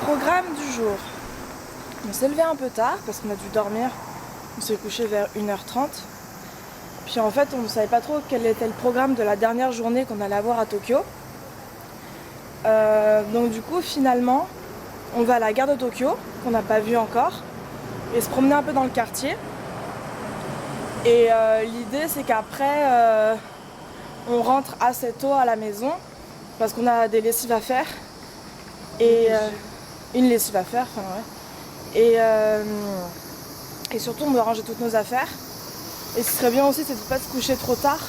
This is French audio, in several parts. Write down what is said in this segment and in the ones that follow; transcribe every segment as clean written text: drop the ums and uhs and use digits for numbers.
Programme du jour. On s'est levé un peu tard parce qu'on a dû dormir. On s'est couché vers 1h30. Puis en fait, on ne savait pas trop quel était le programme de la dernière journée qu'on allait avoir à Tokyo. Donc du coup, finalement, on va à la gare de Tokyo, qu'on n'a pas vue encore, et se promener un peu dans le quartier. Et l'idée, c'est qu'après, on rentre assez tôt à la maison parce qu'on a des lessives à faire. Et une lessive à faire, enfin ouais. Et surtout on doit ranger toutes nos affaires. Et ce serait bien aussi, c'est de ne pas se coucher trop tard.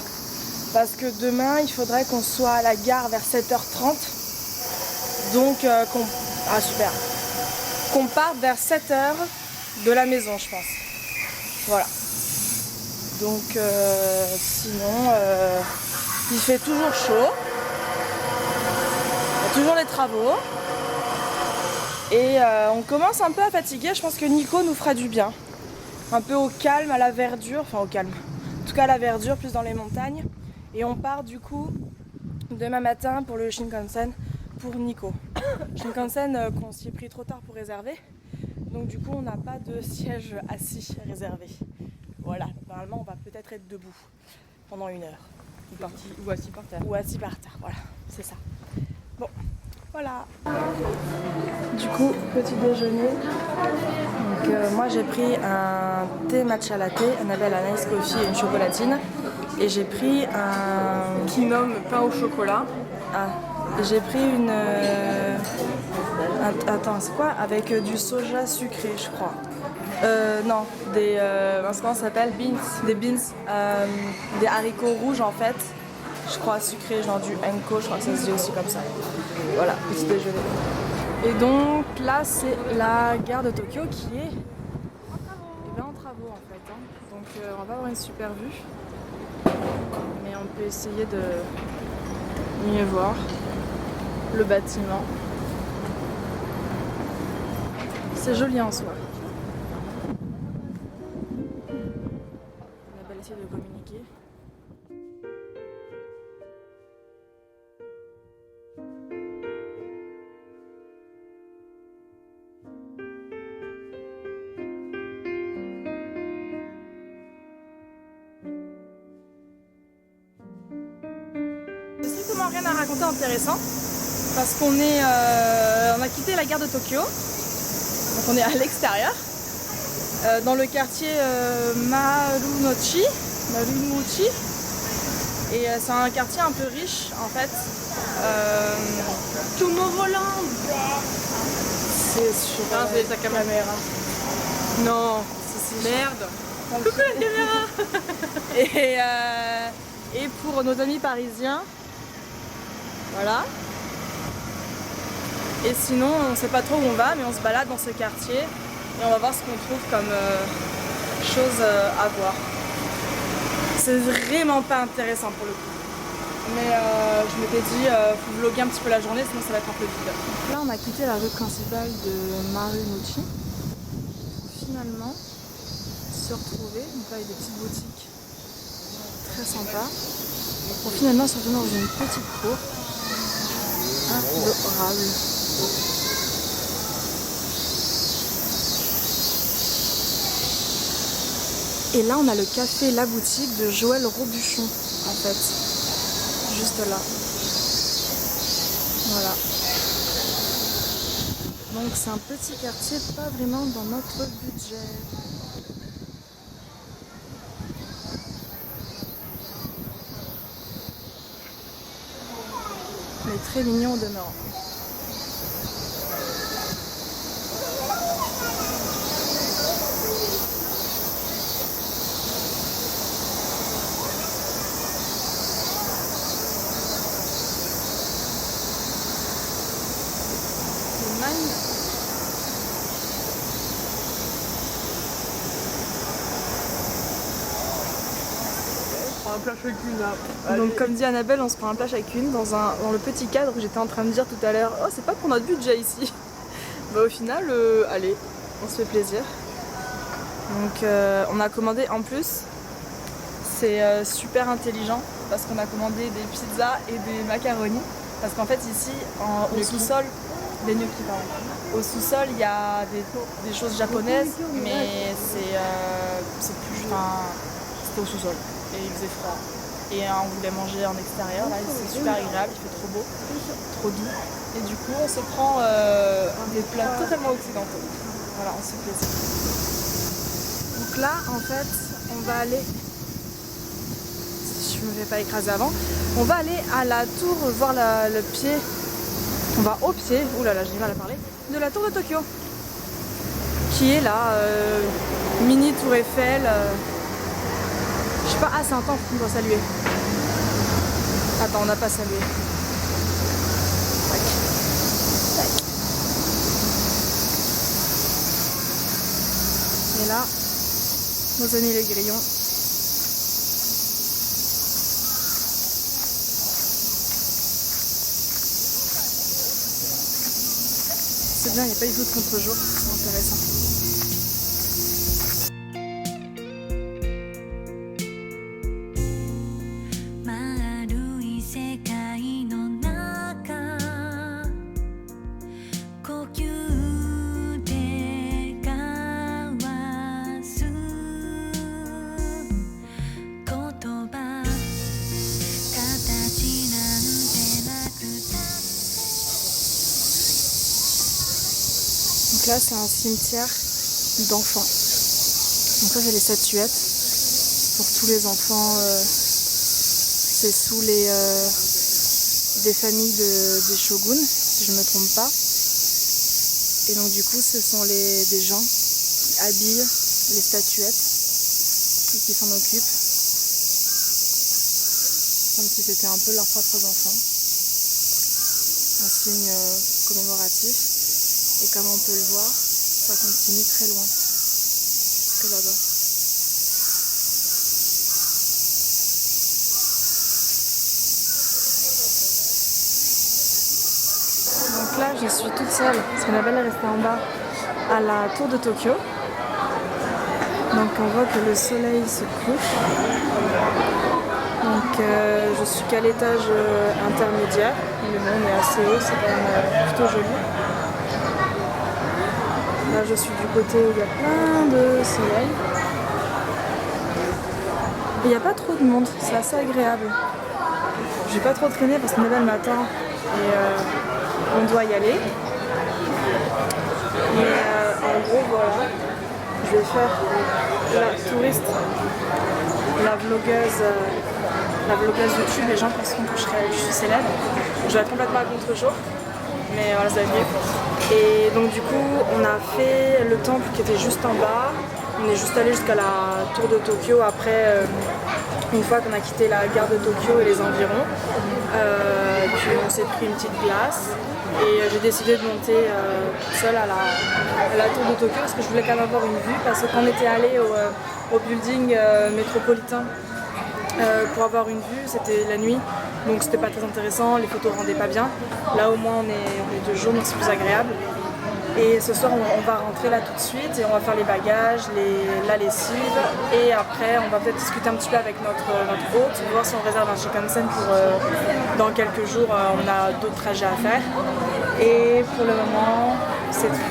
Parce que demain il faudrait qu'on soit à la gare vers 7h30. Donc qu'on parte vers 7h de la maison, je pense. Voilà. Donc sinon il fait toujours chaud. Il y a toujours les travaux. Et on commence un peu à fatiguer, je pense que Nico nous fera du bien. Un peu au calme, à la verdure, enfin au calme. En tout cas à la verdure, plus dans les montagnes. Et on part du coup demain matin pour le Shinkansen pour Nico. Shinkansen qu'on s'y est pris trop tard pour réserver. Donc du coup on n'a pas de siège assis réservé. Voilà, normalement on va peut-être être debout pendant 1 heure. Ou assis par terre. Ou assis par terre, voilà, c'est ça. Bon. Voilà. Du coup, petit déjeuner. Donc moi j'ai pris un thé matcha latte, un appelle un ice coffee et une chocolatine. Et j'ai pris un Kinom pain au chocolat. Ah, j'ai pris une attends, c'est quoi? Avec du soja sucré, je crois. Non, comment ça s'appelle? Beans. Des beans, des haricots rouges en fait. Je crois sucré, genre du Enko, je crois que ça se dit aussi comme ça. Voilà, petit déjeuner. Et donc là, c'est la gare de Tokyo qui est en travaux en fait. Hein. Donc on va pas avoir une super vue. Mais on peut essayer de mieux voir le bâtiment. C'est joli en soi. On va essayer de communiquer. Rien à raconter intéressant parce qu'on on a quitté la gare de Tokyo, donc on est à l'extérieur dans le quartier Marunouchi, et c'est un quartier un peu riche en fait. Tomorrowland. C'est sur c'est ta caméra. Non, c'est merde. Coucou la caméra. Et pour nos amis parisiens. Voilà. Et sinon, on sait pas trop où on va, mais on se balade dans ce quartier et on va voir ce qu'on trouve comme choses à voir. C'est vraiment pas intéressant pour le coup. Mais je m'étais dit, faut vlogger un petit peu la journée, sinon ça va être un peu vide. Donc là, on a quitté la rue principale de Marunouchi. Finalement, se retrouver. Donc là, il y a des petites boutiques très sympas. Pour finalement se retrouver dans une petite cour. Adorable. Et là on a le café La Boutique de Joël Robuchon en fait. Juste là. Voilà. Donc c'est un petit quartier pas vraiment dans notre budget. Mais très mignon au demeurant. montagne. Un plat chacune là. Donc comme dit Annabelle, on se prend un plat chacune dans le petit cadre que j'étais en train de dire tout à l'heure. Oh, c'est pas pour notre budget ici. Bah au final, allez, on se fait plaisir. Donc on a commandé en plus, c'est super intelligent parce qu'on a commandé des pizzas et des macaronis. Parce qu'en fait ici, au sous-sol, des gnocchis pardon. Au sous-sol, il y a des choses japonaises, mais c'est plus, c'était au sous-sol et il faisait froid. Et on voulait manger en extérieur, là c'est super agréable, il fait trop beau, trop doux. Et du coup on se prend des plats totalement occidentaux. Voilà, on se fait plaisir. Donc là en fait on va aller, si je me fais pas écraser avant, on va aller à la tour voir le pied, on va au pied, oulala j'ai du mal à parler, de la tour de Tokyo. Qui est là, mini tour Eiffel. Je sais pas, ah c'est un temple qu'on doit saluer. Attends, on n'a pas salué. Tac. Tac. Et là, nos amis les grillons. C'est bien, il n'y a pas du tout de contre-jour, c'est intéressant. Donc là c'est un cimetière d'enfants. Donc là j'ai les statuettes pour tous les enfants. C'est sous des familles des shoguns, si je ne me trompe pas. Et donc du coup ce sont des gens qui habillent les statuettes et qui s'en occupent. Comme si c'était un peu leurs propres enfants. Un signe commémoratif. Et comme on peut le voir, ça continue très loin, jusque là-bas. Donc là, je suis toute seule, parce qu'Annabelle est restée en bas, à la tour de Tokyo. Donc on voit que le soleil se couche. Donc je suis qu'à l'étage intermédiaire, mais bon, on est assez haut, c'est quand même plutôt joli. Là je suis du côté où il y a plein de soleil. Et il n'y a pas trop de monde, c'est assez agréable. J'ai pas trop traîné parce qu'Annabelle m'attend et on doit y aller. Mais en gros voilà, je vais faire la touriste, la vlogueuse YouTube, les gens penseront que je suis célèbre. Je vais être complètement à contre-jour, mais voilà, ça va être mieux. Et donc du coup, on a fait le temple qui était juste en bas. On est juste allé jusqu'à la tour de Tokyo après, une fois qu'on a quitté la gare de Tokyo et les environs. Puis on s'est pris une petite glace. Et j'ai décidé de monter seule à la tour de Tokyo parce que je voulais quand même avoir une vue. Parce que quand on était allé au building métropolitain pour avoir une vue, c'était la nuit. Donc c'était pas très intéressant, les photos rendaient pas bien. Là au moins on est de jour, donc c'est plus agréable. Et ce soir on va rentrer là tout de suite et on va faire les bagages, la lessive. Et après on va peut-être discuter un petit peu avec notre hôte, voir si on réserve un Shinkansen pour dans quelques jours. On a d'autres trajets à faire. Et pour le moment c'est tout.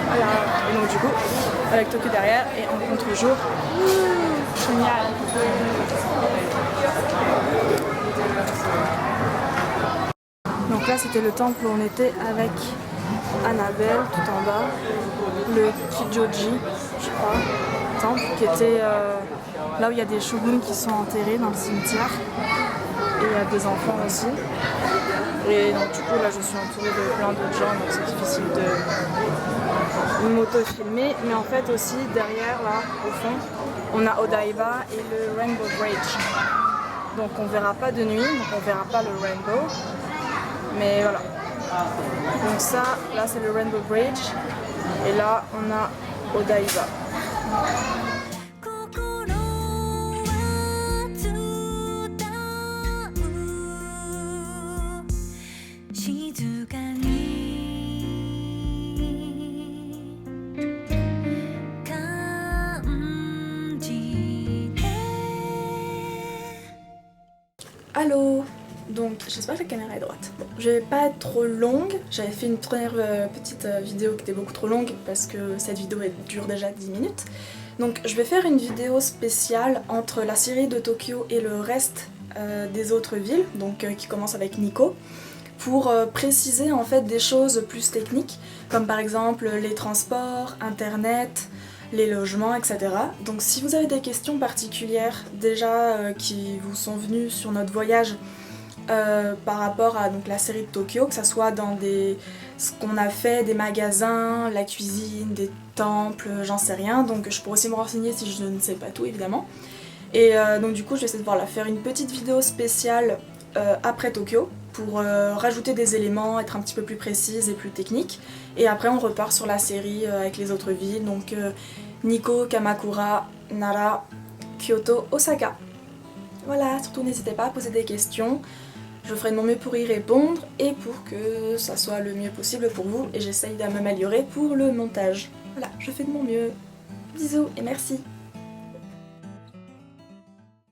Voilà. Et donc du coup avec Tokyo derrière et en contre-jour. Génial. Donc là c'était le temple où on était avec Annabelle tout en bas, le Kijoji je crois, temple qui était là où il y a des shoguns qui sont enterrés dans le cimetière et il y a des enfants aussi. Et donc du coup là je suis entourée de plein d'autres gens donc c'est difficile de m'auto-filmer, mais en fait aussi derrière là au fond on a Odaiba et le Rainbow Bridge. Donc on verra pas de nuit, donc on verra pas le rainbow. Mais voilà, Donc ça, là c'est le Rainbow Bridge. Et là on a Odaiba. Allô. Donc j'espère que la caméra est droite. Bon, je vais pas être trop longue, j'avais fait une première petite vidéo qui était beaucoup trop longue parce que cette vidéo elle dure déjà 10 minutes. Donc je vais faire une vidéo spéciale entre la série de Tokyo et le reste des autres villes, donc qui commence avec Nikko, pour préciser en fait des choses plus techniques, comme par exemple les transports, internet, les logements, etc. Donc si vous avez des questions particulières déjà qui vous sont venues sur notre voyage par rapport à donc, la série de Tokyo, que ce soit dans ce qu'on a fait, des magasins, la cuisine, des temples, j'en sais rien, donc je pourrais aussi me renseigner si je ne sais pas tout évidemment. Et donc du coup je vais essayer de faire une petite vidéo spéciale après Tokyo pour rajouter des éléments, être un petit peu plus précise et plus technique. Et après on repart sur la série avec les autres villes, donc Nikko, Kamakura, Nara, Kyoto, Osaka. Voilà, surtout n'hésitez pas à poser des questions, je ferai de mon mieux pour y répondre et pour que ça soit le mieux possible pour vous et j'essaye de m'améliorer pour le montage. Voilà, je fais de mon mieux. Bisous et merci.